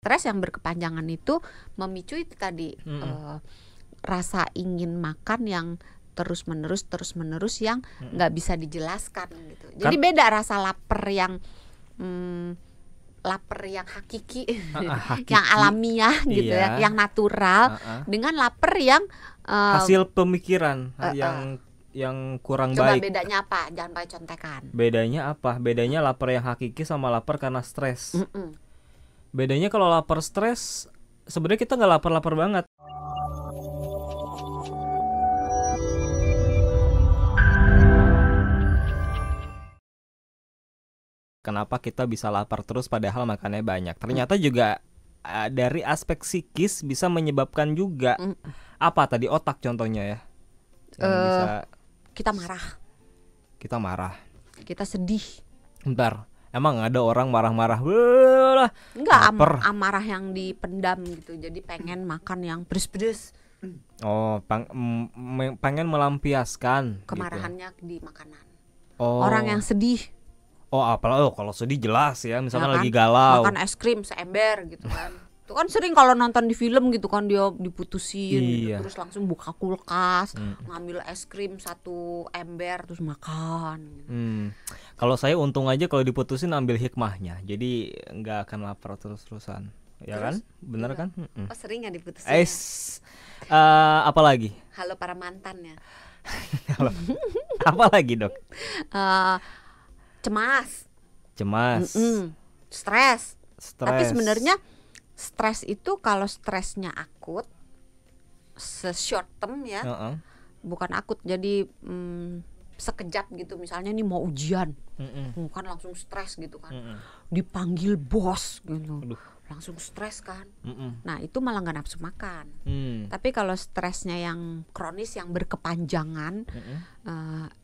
stres yang berkepanjangan itu memicu itu tadi rasa ingin makan yang terus menerus yang nggak bisa dijelaskan gitu. Jadi beda rasa lapar yang hakiki, yang alamiah gitu ya, yang natural, dengan lapar yang hasil pemikiran yang kurang coba baik. Bedanya apa? Jangan pakai contekan. Bedanya apa? Bedanya lapar yang hakiki sama lapar karena stres. Bedanya kalau lapar stres, sebenarnya kita nggak lapar-lapar banget. Kenapa kita bisa lapar terus padahal makannya banyak? Ternyata juga dari aspek psikis bisa menyebabkan juga. Apa tadi, otak contohnya ya? Bisa kita marah. Kita sedih. Bentar, emang ada orang marah-marah? Enggak, amarah yang dipendam gitu. Jadi pengen makan yang pedes-pedes. Oh, pengen melampiaskan kemarahannya gitu di makanan. Orang yang sedih. Apalagi kalau sedih jelas ya, misalkan kan? lagi galau. Makan es krim seember gitu kan. Itu kan sering kalau nonton di film gitu kan, dia diputusin gitu, terus langsung buka kulkas, ngambil es krim 1 ember terus makan gitu. Kalau saya untung aja kalau diputusin ambil hikmahnya, jadi nggak akan lapar terus-terusan. Ya terus, kan? Bener kan? Sering ya diputusin. Apa lagi? Halo para mantan ya. Apa lagi, Dok? Cemas. Stres. Tapi sebenarnya stres itu kalau stresnya akut, short term ya, bukan akut. Jadi sekejap gitu, misalnya nih mau ujian, kan langsung stres gitu kan, dipanggil bos gitu, langsung stres kan. Nah itu malah nggak nafsu makan. Tapi kalau stresnya yang kronis, yang berkepanjangan,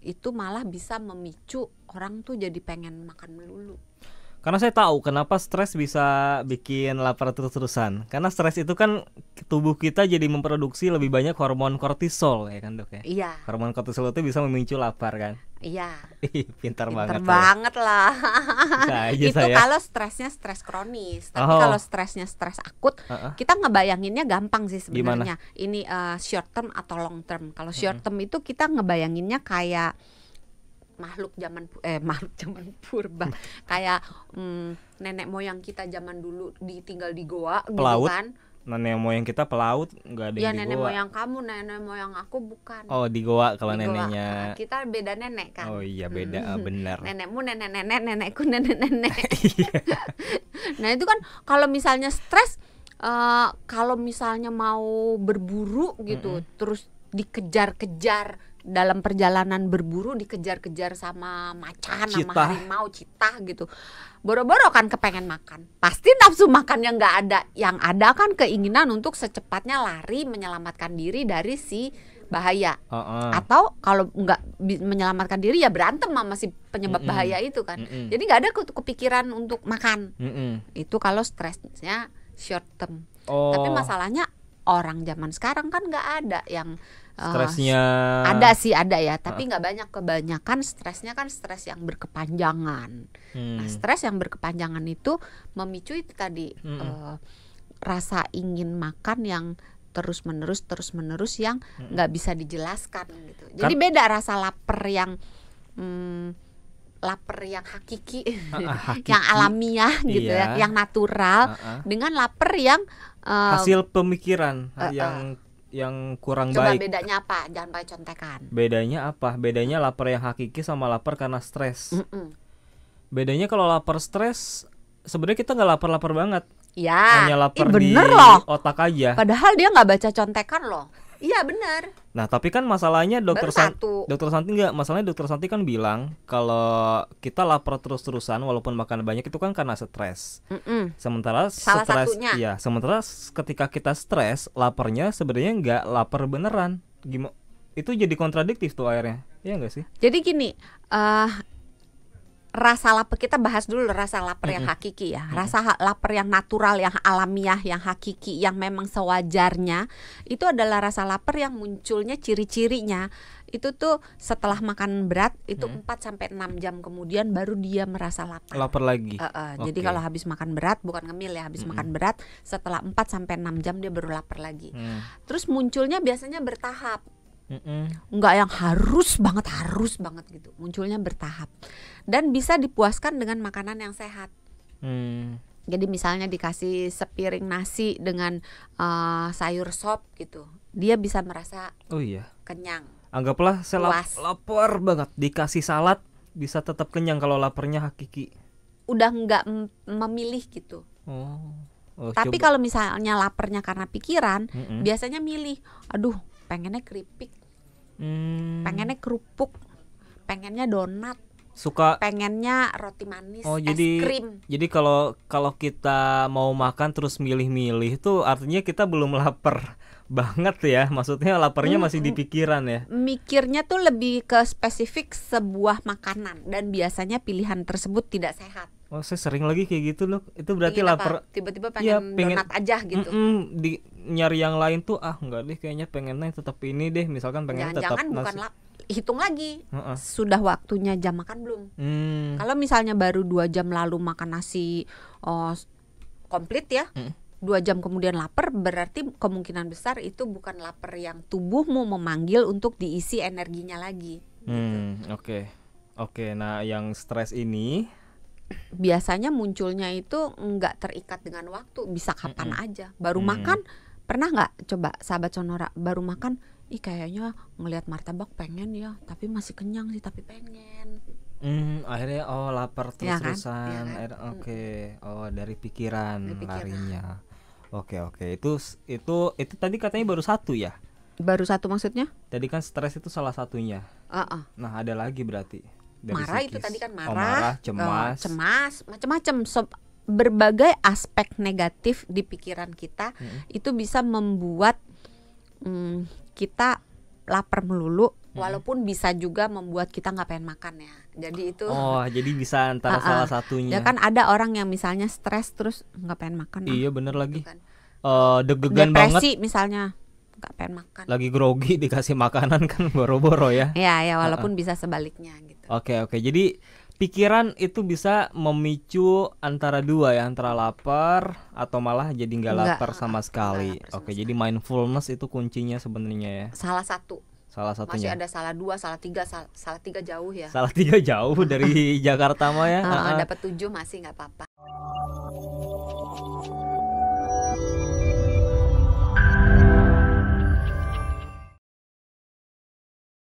itu malah bisa memicu orang tuh jadi pengen makan melulu. Karena saya tahu kenapa stres bisa bikin lapar terus-terusan. Karena stres itu kan tubuh kita jadi memproduksi lebih banyak hormon kortisol ya kan, Dok ya? Iya. Hormon kortisol itu bisa memicu lapar kan? Iya. Pintar banget lah. Itu saya. Kalau stresnya stres kronis. Tapi kalau stresnya stres akut, kita ngebayanginnya gampang sih sebenarnya. Ini short term atau long term. Kalau short term itu kita ngebayanginnya kayak makhluk zaman purba, kayak nenek moyang kita zaman dulu tinggal di goa pelaut, gitu kan. Nenek moyang kita pelaut, nggak ada yang di goa. Nenek moyang kamu, nenek moyang aku bukan. Oh, di goa kalau di neneknya. Goa. Kita beda nenek kan. Oh iya beda, benar. Nenekmu nenek-nenek, nenekku nenek-nenek. Nah itu kan kalau misalnya stres, kalau misalnya mau berburu gitu, terus dikejar-kejar. Dalam perjalanan berburu dikejar-kejar sama macan, sama harimau, citah gitu. Boro-boro kan kepengen makan. Pasti nafsu makannya nggak ada. Yang ada kan keinginan untuk secepatnya lari menyelamatkan diri dari si bahaya. Atau kalau nggak menyelamatkan diri ya berantem sama si penyebab bahaya itu kan. Jadi nggak ada kepikiran untuk makan. Itu kalau stresnya short term. Tapi masalahnya orang zaman sekarang kan nggak ada yang stresnya ada ya, tapi nggak banyak. Kebanyakan stresnya kan stres yang berkepanjangan. Nah stres yang berkepanjangan itu memicu itu tadi rasa ingin makan yang terus menerus yang nggak bisa dijelaskan gitu. Jadi beda rasa lapar yang hakiki, yang alamiah gitu ya, yang natural, dengan lapar yang hasil pemikiran yang kurang coba baik. Bedanya apa? Jangan pakai contekan. Bedanya apa? Bedanya lapar yang hakiki sama lapar karena stres. Bedanya kalau lapar stres, sebenarnya kita nggak lapar-lapar banget. Ya. Hanya lapar di otak aja. Padahal dia nggak baca contekan loh. Iya benar. Nah tapi kan masalahnya Dokter Santi kan bilang kalau kita lapar terus-terusan walaupun makan banyak itu kan karena stres. Sementara sementara ketika kita stres, laparnya sebenarnya nggak lapar beneran. Gimana? Itu jadi kontradiktif tuh akhirnya. Iya nggak sih? Jadi gini, rasa lapar, kita bahas dulu rasa lapar yang hakiki ya. Rasa lapar yang natural, yang alamiah, yang hakiki, yang memang sewajarnya, itu adalah rasa lapar yang munculnya ciri-cirinya itu tuh setelah makan berat itu 4 sampai 6 jam kemudian baru dia merasa lapar. Lapar lagi. Jadi kalau habis makan berat, bukan ngemil ya, habis makan berat setelah 4 sampai 6 jam dia baru lapar lagi. Terus munculnya biasanya bertahap. Enggak yang harus banget gitu. Munculnya bertahap. Dan bisa dipuaskan dengan makanan yang sehat. Jadi misalnya dikasih sepiring nasi dengan sayur sop gitu, dia bisa merasa kenyang. Anggaplah saya lapar banget, dikasih salad bisa tetap kenyang kalau laparnya hakiki. Udah nggak memilih gitu. Tapi kalau misalnya laparnya karena pikiran, biasanya milih. Aduh, pengennya keripik, pengennya kerupuk, pengennya donat. Pengennya roti manis, es krim. Jadi kalau kita mau makan terus milih-milih itu artinya kita belum lapar banget ya. Maksudnya laparnya masih di pikiran ya. Mikirnya tuh lebih ke spesifik sebuah makanan dan biasanya pilihan tersebut tidak sehat. Saya sering lagi kayak gitu loh. Itu berarti lapar. Tiba-tiba pengen donat aja gitu. Nyari yang lain tuh enggak deh, kayaknya pengennya tetap ini deh. Misalkan pengen tetap nasi. Bukan hitung lagi, sudah waktunya jam makan belum? Kalau misalnya baru 2 jam lalu makan nasi komplit ya, 2 jam kemudian lapar, berarti kemungkinan besar itu bukan lapar yang tubuhmu memanggil untuk diisi energinya lagi. Oke. Nah, yang stres ini biasanya munculnya itu nggak terikat dengan waktu, bisa kapan aja. Baru makan, pernah nggak coba sahabat Sonora baru makan? Kayaknya ngelihat martabak pengen ya, tapi masih kenyang sih, tapi pengen. Akhirnya lapar terus-terusan. Ya kan? Dari pikiran larinya. Oke. Itu tadi katanya baru satu ya? Baru satu maksudnya? Tadi kan stres itu salah satunya. Nah, ada lagi berarti. Marah psikis. Itu tadi kan marah, cemas, macam-macam. Berbagai aspek negatif di pikiran kita itu bisa membuat kita lapar melulu, walaupun bisa juga membuat kita nggak pengen makan ya. Jadi itu. Jadi bisa antara salah satunya. Ya kan ada orang yang misalnya stres terus nggak pengen makan. Iya bener lagi. Kan. Deg-degan banget. Depresi misalnya nggak pengen makan. Lagi grogi dikasih makanan kan boro-boro ya. Ya walaupun bisa sebaliknya gitu. Oke. Jadi pikiran itu bisa memicu antara dua ya, antara lapar atau malah jadi nggak lapar sama sekali. Jadi mindfulness itu kuncinya sebenarnya ya. Salah satunya. Masih ada salah 2, salah 3, salah 3 jauh ya. Salah 3 jauh dari Jakarta mah ya. Dapat 7 masih nggak apa-apa.